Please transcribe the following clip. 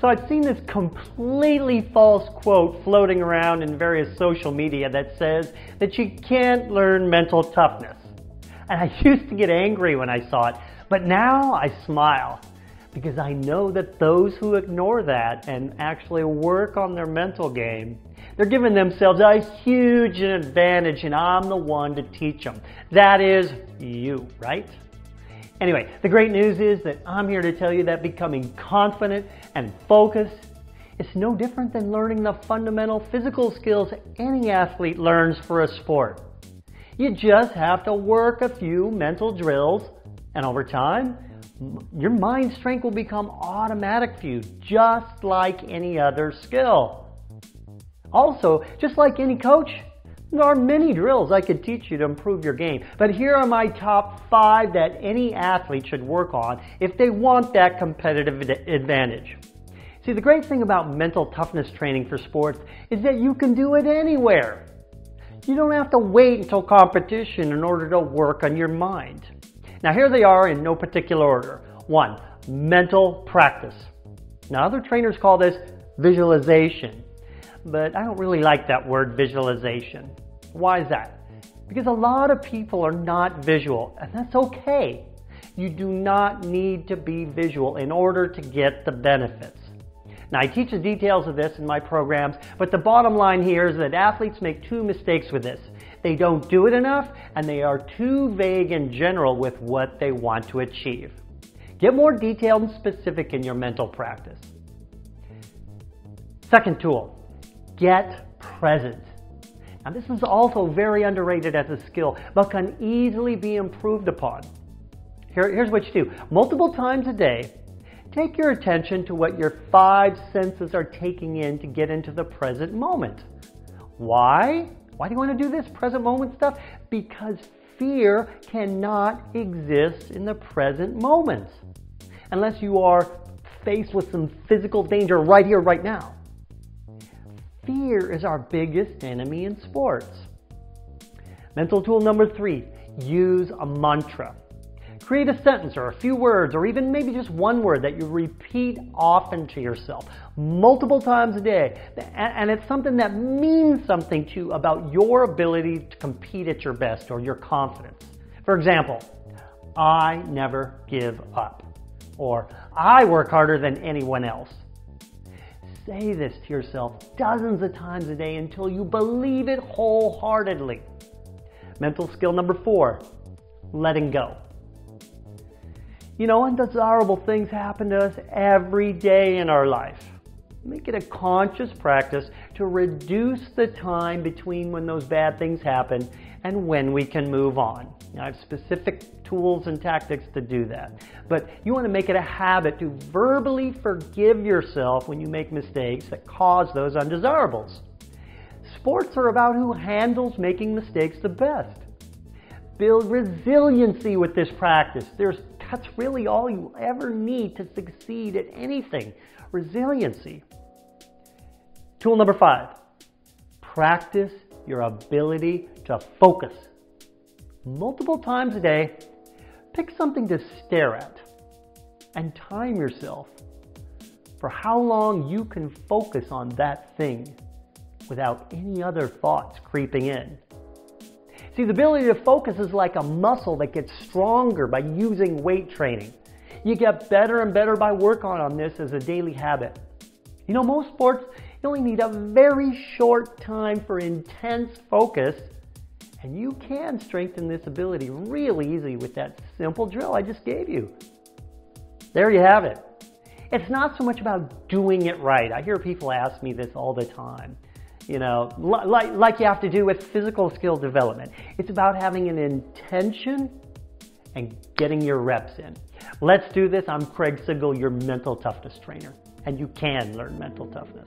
So I've seen this completely false quote floating around in various social media that says that you can't learn mental toughness. And I used to get angry when I saw it, but now I smile because I know that those who ignore that and actually work on their mental game, they're giving themselves a huge advantage, and I'm the one to teach them. That is you, right? Anyway, the great news is that I'm here to tell you that becoming confident and focused is no different than learning the fundamental physical skills any athlete learns for a sport. You just have to work a few mental drills, and over time, your mind strength will become automatic for you, just like any other skill. Also, just like any coach, there are many drills I could teach you to improve your game, but here are my top 5 that any athlete should work on if they want that competitive advantage. See, the great thing about mental toughness training for sports is that you can do it anywhere. You don't have to wait until competition in order to work on your mind. Now here they are in no particular order. 1, mental practice. Now other trainers call this visualization, but I don't really like that word visualization. Why is that? Because a lot of people are not visual, and that's okay. You do not need to be visual in order to get the benefits. Now I teach the details of this in my programs, but the bottom line here is that athletes make 2 mistakes with this. They don't do it enough, and they are too vague in general with what they want to achieve. Get more detailed and specific in your mental practice. Second tool, get present. Now this is also very underrated as a skill, but can easily be improved upon. Here's what you do. Multiple times a day, take your attention to what your 5 senses are taking in to get into the present moment. Why? Why do you want to do this present moment stuff? Because fear cannot exist in the present moment unless you are faced with some physical danger right here, right now. Fear is our biggest enemy in sports. Mental tool number 3, use a mantra. Create a sentence or a few words, or even maybe just one word that you repeat often to yourself, multiple times a day. And it's something that means something to you about your ability to compete at your best or your confidence. For example, I never give up, or I work harder than anyone else. Say this to yourself dozens of times a day until you believe it wholeheartedly. Mental skill number 4, letting go. You know, undesirable things happen to us every day in our life. Make it a conscious practice to reduce the time between when those bad things happen and when we can move on. Now, I have specific tools and tactics to do that. But you want to make it a habit to verbally forgive yourself when you make mistakes that cause those undesirables. Sports are about who handles making mistakes the best. Build resiliency with this practice. That's really all you ever need to succeed at anything. Resiliency. Tool number 5. Practice your ability to focus. Multiple times a day, pick something to stare at and time yourself for how long you can focus on that thing without any other thoughts creeping in. See, the ability to focus is like a muscle that gets stronger by using weight training. You get better and better by working on this as a daily habit. You know, most sports, you only need a very short time for intense focus, and you can strengthen this ability really easily with that simple drill I just gave you. There you have it. It's not so much about doing it right. I hear people ask me this all the time. You know, like you have to do with physical skill development. It's about having an intention and getting your reps in. Let's do this. I'm Craig Sigel, your mental toughness trainer, and you can learn mental toughness.